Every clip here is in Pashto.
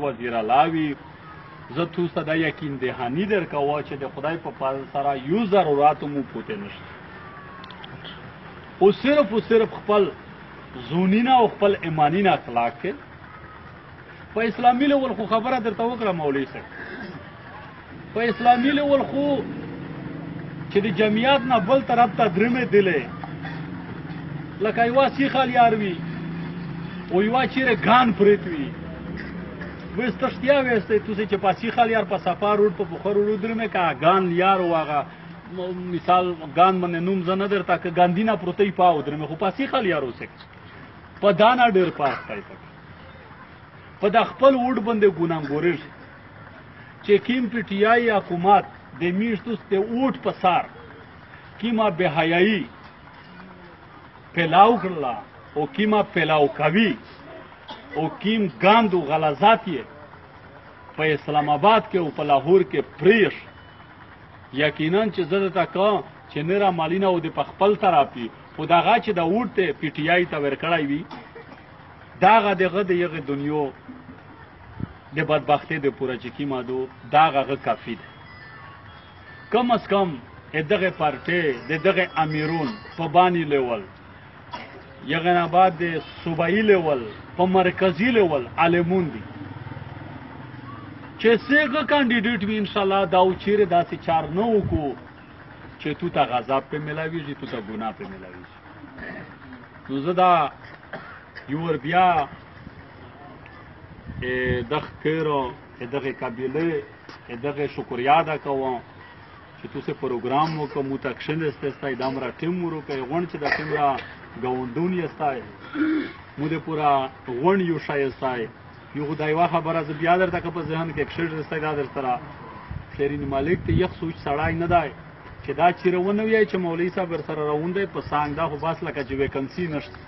وزیر لاوی زه تو ته دا یقین دهانی درکوه چې د خدای په فضل سره یو ضروراتو مو پوته نشته او صرف خپل زونینا او خپل ایمانینا اخلاق کې په اسلامي لول خو خبره درته وکړه مولوي صاحب په اسلامي لول خو چې د جمعیت نه بل طرف ته درمې دلې لکه یوه سیخه لیار وي او یوه چیرې ګان پرېت وي بس تشتیا ویسته توسی چې په سیخه لیار په صفا روډ په بخار روډ درمې که ګان لیار و هغه مثال ګان باندې نوم زه نه درته که ګاندینا پروتې پاو درمې خو په سیخه لیار اوسې په دانا ډېر پاس دی په د خپل وډ باندې ګونانګورش چې کیم پی ټی آی حکومت د میشتو ست اوټ پسار کیما بهایي پلاو کړلا او کیما پلاو کوي او کیم ګاندو غلظات یې په اسلام آباد کې او په لاهور کې پریش یقینا چې زه درته کوم چې نره مالینه او د خپل طرفي خو دغه چې د اوټ ته پی ټی آی ته ورکړی وي داغه دغه د یغه دنیا د بدبختی د پوره چې کیما دو داغه کافی ده کم از کم دغه پارټي دغه امیرون په بانی لیول یغه نه بعد د صوبایي لیول په مرکزی لیول عالمون دي چې څنګه کاندیدټ وي ان شاء الله دا او چیرې داسې چار نه وکړو چې تو ته غضب په ملاويږي تو ته ګناه په ملاويږي نو زه دا یور بیا دغه کېرو دغه قبیله دغه شکریا ادا کوم چې تاسو پروګرام وکړو متکشن استای دامرا ټیم ورکه غون چې د ټیمرا غوندون یستای مو د پورا غون یو شایستای یو خدای وا خبره ز بیا درته په ذهن کې اکشر استای دا در سره شیرین مالک ته یخ سوچ سړای نه دی چې دا چیرونه وی چې مولوی صاحب ور سره راوندې په سانګ دا خو بس لکه چې ویکنسی نشته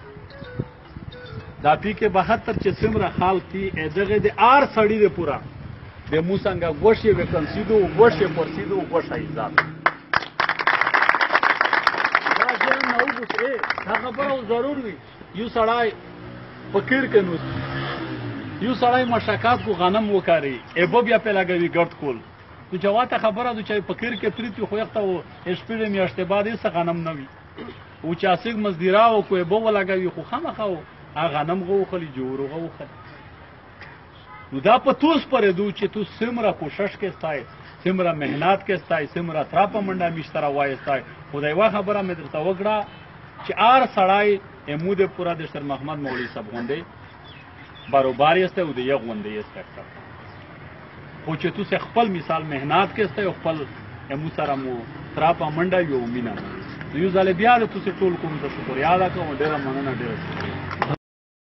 دا پی کې 72 چې سمره خال کی دغه د آر سړی د پورا د موسنګ غوښه ویکنسی دو غوښه پرسیدو غوښه عزت دا ځان نو وګورئ دا خبره ضرور وي یو سړی فقیر کې نو یو سړی مشکات کو غنم وکاري ایبو بیا په لګوي ګرد کول تو جواته خبره د چای فقیر کې پریت خو یخته او شپږ میاشتې بعد یې غنم نه وي او چا سیګ مزدیرا او کو ایبو لګوي خو خامخو غنم غوخلی جوړو غوخلی نو دا په توس پرې دو چې تو سمره کوشش کې استای سمره مهنت کې استای سمره تراپا منډه مشترا وای استای خدای وا خبره مې درته وکړه چې آر سړای امود پورا د شر محمد مولوی صاحب غونډې باروبار یسته او د یو غونډې یسته خو چې تو خپل مثال مهنت کې استای خپل امو سره مو تراپا منډه یو مینا یو ځل بیا د تو ټول کوم ته شکر یاد کوم ډیر مننه ډیر